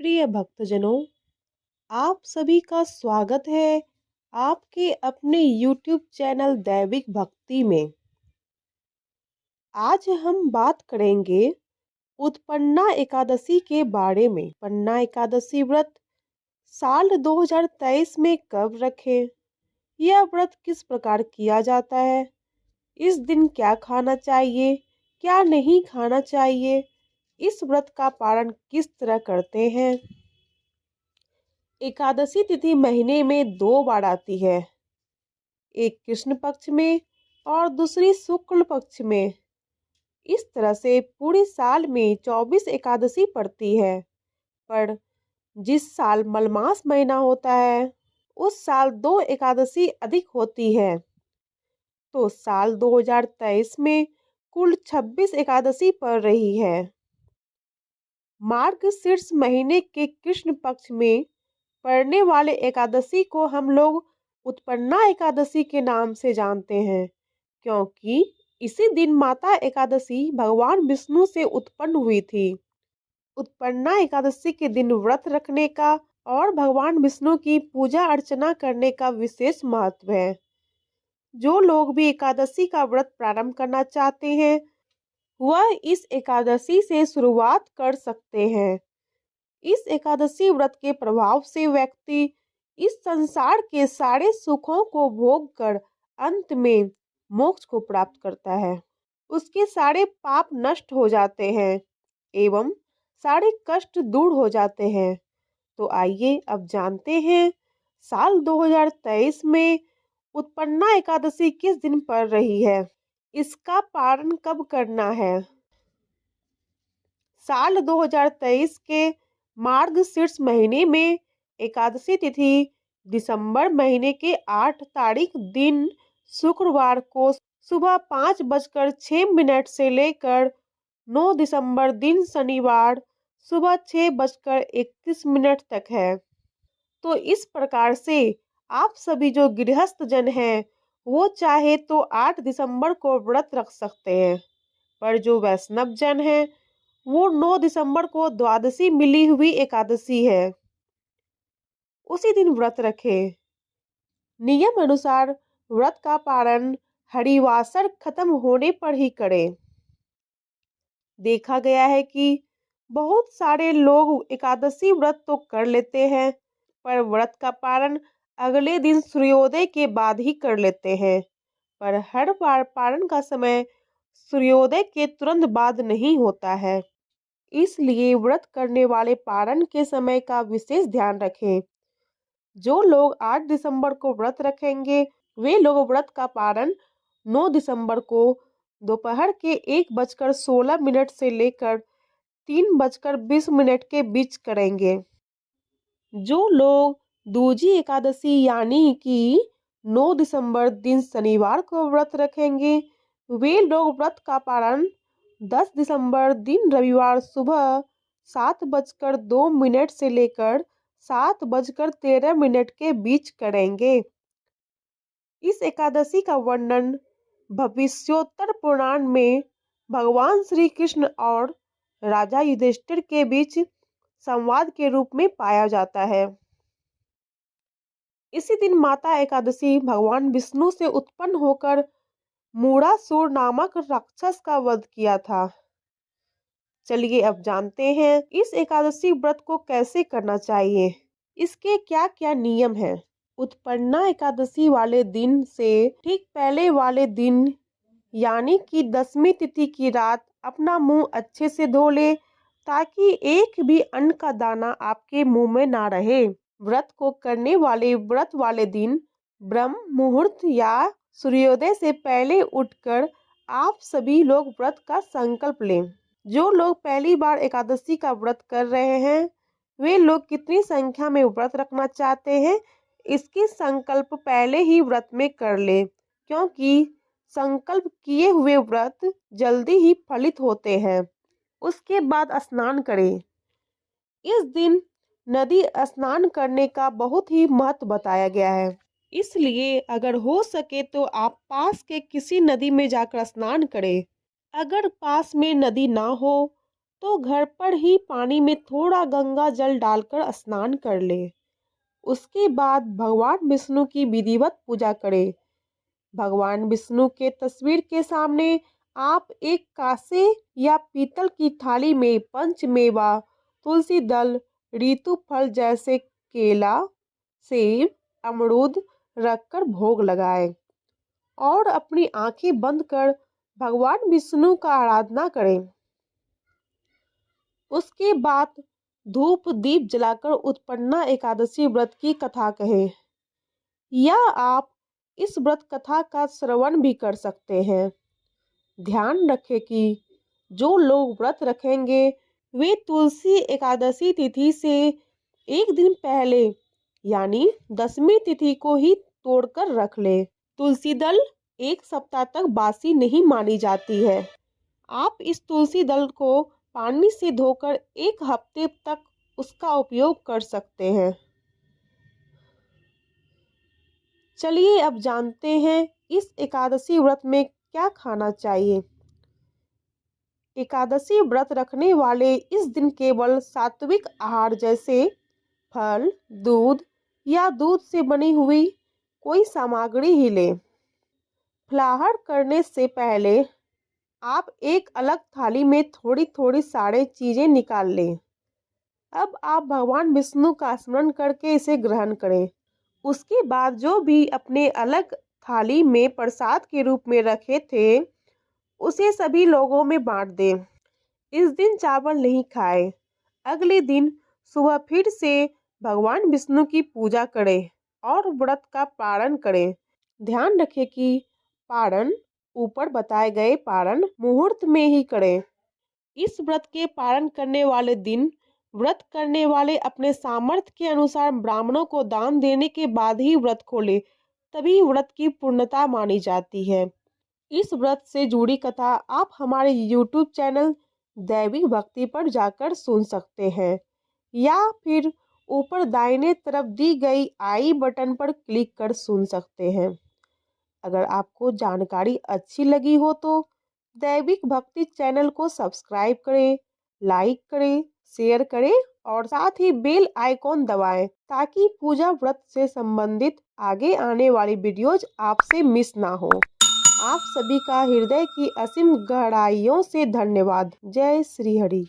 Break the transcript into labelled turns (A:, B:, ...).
A: प्रिय भक्तजनों, आप सभी का स्वागत है आपके अपने YouTube चैनल दैविक भक्ति में। आज हम बात करेंगे उत्पन्ना एकादशी के बारे में। उत्पन्ना एकादशी व्रत साल 2023 में कब रखें? यह व्रत किस प्रकार किया जाता है? इस दिन क्या खाना चाहिए, क्या नहीं खाना चाहिए? इस व्रत का पालन किस तरह करते हैं? एकादशी तिथि महीने में 2 बार आती है, एक कृष्ण पक्ष में और दूसरी शुक्ल पक्ष में। इस तरह से पूरे साल में 24 एकादशी पड़ती है, पर जिस साल मलमास महीना होता है उस साल 2 एकादशी अधिक होती है। तो साल 2023 में कुल 26 एकादशी पड़ रही है। मार्गशीर्ष महीने के कृष्ण पक्ष में पड़ने वाले एकादशी को हम लोग उत्पन्ना एकादशी के नाम से जानते हैं, क्योंकि इसी दिन माता एकादशी भगवान विष्णु से उत्पन्न हुई थी। उत्पन्ना एकादशी के दिन व्रत रखने का और भगवान विष्णु की पूजा अर्चना करने का विशेष महत्व है। जो लोग भी एकादशी का व्रत प्रारंभ करना चाहते हैं वह इस एकादशी से शुरुआत कर सकते हैं। इस एकादशी व्रत के प्रभाव से व्यक्ति इस संसार के सारे सुखों को भोग कर अंत में मोक्ष को प्राप्त करता है। उसके सारे पाप नष्ट हो जाते हैं एवं सारे कष्ट दूर हो जाते हैं। तो आइए अब जानते हैं साल 2023 में उत्पन्ना एकादशी किस दिन पड़ रही है, इसका पारण कब करना है। साल 2023 के मार्गशीर्ष महीने में एकादशी तिथि दिसंबर महीने के 8 तारीख दिन शुक्रवार को सुबह 5:06 से लेकर 9 दिसंबर दिन शनिवार सुबह 6:31 तक है। तो इस प्रकार से आप सभी जो गृहस्थ जन हैं वो चाहे तो 8 दिसंबर को व्रत रख सकते हैं, पर जो वैष्णव जन हैं वो 9 दिसंबर को द्वादशी मिली हुई एकादशी है, उसी दिन व्रत रखें। नियम अनुसार व्रत का पारण हरिवासर खत्म होने पर ही करें। देखा गया है कि बहुत सारे लोग एकादशी व्रत तो कर लेते हैं, पर व्रत का पारण अगले दिन सूर्योदय के बाद ही कर लेते हैं। पर हर बार पारण का समय सूर्योदय के तुरंत बाद नहीं होता है, इसलिए व्रत करने वाले पारण के समय का विशेष ध्यान रखें। जो लोग 8 दिसंबर को व्रत रखेंगे वे लोग व्रत का पारण 9 दिसंबर को दोपहर के 1:16 से लेकर 3:20 के बीच करेंगे। जो लोग दूजी एकादशी यानी कि 9 दिसंबर दिन शनिवार को व्रत रखेंगे वे लोग व्रत का पारण 10 दिसंबर दिन रविवार सुबह 7:02 से लेकर 7:13 के बीच करेंगे। इस एकादशी का वर्णन भविष्योत्तर पुराण में भगवान श्री कृष्ण और राजा युधिष्ठिर के बीच संवाद के रूप में पाया जाता है। इसी दिन माता एकादशी भगवान विष्णु से उत्पन्न होकर मूढ़ासुर नामक राक्षस का वध किया था। चलिए अब जानते हैं इस एकादशी व्रत को कैसे करना चाहिए, इसके क्या क्या नियम हैं। उत्पन्ना एकादशी वाले दिन से ठीक पहले वाले दिन यानी कि 10वीं तिथि की रात अपना मुंह अच्छे से धो ले, ताकि एक भी अन्न का दाना आपके मुंह में ना रहे। व्रत को करने वाले व्रत वाले दिन ब्रह्म मुहूर्त या सूर्योदय से पहले उठकर आप सभी लोग व्रत का संकल्प लें। जो लोग पहली बार एकादशी का व्रत कर रहे हैं वे लोग कितनी संख्या में व्रत रखना चाहते हैं इसकी संकल्प पहले ही व्रत में कर ले, क्योंकि संकल्प किए हुए व्रत जल्दी ही फलित होते हैं। उसके बाद स्नान करें। इस दिन नदी स्नान करने का बहुत ही महत्व बताया गया है, इसलिए अगर हो सके तो आप पास के किसी नदी में जाकर स्नान करें। अगर पास में नदी ना हो तो घर पर ही पानी में थोड़ा गंगा जल डालकर स्नान कर ले। उसके बाद भगवान विष्णु की विधिवत पूजा करें। भगवान विष्णु के तस्वीर के सामने आप एक कांसे या पीतल की थाली में पंचमेवा, तुलसी दल, ऋतु फल जैसे केला, सेब, अमरूद रखकर भोग लगाएं और अपनी आंखें बंद कर भगवान विष्णु का आराधना करें। उसके बाद धूप दीप जलाकर उत्पन्ना एकादशी व्रत की कथा कहें, या आप इस व्रत कथा का श्रवण भी कर सकते हैं। ध्यान रखें कि जो लोग व्रत रखेंगे वे तुलसी एकादशी तिथि से एक दिन पहले यानी 10वीं तिथि को ही तोड़कर रख ले। तुलसी दल एक सप्ताह तक बासी नहीं मानी जाती है। आप इस तुलसी दल को पानी से धोकर एक हफ्ते तक उसका उपयोग कर सकते हैं। चलिए अब जानते हैं इस एकादशी व्रत में क्या खाना चाहिए। एकादशी व्रत रखने वाले इस दिन केवल सात्विक आहार जैसे फल, दूध या दूध से बनी हुई कोई सामग्री ही लें। फलाहार करने से पहले आप एक अलग थाली में थोड़ी थोड़ी सारी चीजें निकाल लें। अब आप भगवान विष्णु का स्मरण करके इसे ग्रहण करें। उसके बाद जो भी अपने अलग थाली में प्रसाद के रूप में रखे थे उसे सभी लोगों में बांट दें। इस दिन चावल नहीं खाएं। अगले दिन सुबह फिर से भगवान विष्णु की पूजा करें और व्रत का पारण करें। ध्यान रखें कि पारण ऊपर बताए गए पारण मुहूर्त में ही करें। इस व्रत के पारण करने वाले दिन व्रत करने वाले अपने सामर्थ्य के अनुसार ब्राह्मणों को दान देने के बाद ही व्रत खोले, तभी व्रत की पूर्णता मानी जाती है। इस व्रत से जुड़ी कथा आप हमारे YouTube चैनल दैविक भक्ति पर जाकर सुन सकते हैं, या फिर ऊपर दाहिने तरफ दी गई आई बटन पर क्लिक कर सुन सकते हैं। अगर आपको जानकारी अच्छी लगी हो तो दैविक भक्ति चैनल को सब्सक्राइब करें, लाइक करें, शेयर करें और साथ ही बेल आइकॉन दबाएं ताकि पूजा व्रत से संबंधित आगे आने वाली वीडियोज आपसे मिस ना हो। आप सभी का हृदय की असीम गहराइयों से धन्यवाद। जय श्री हरि।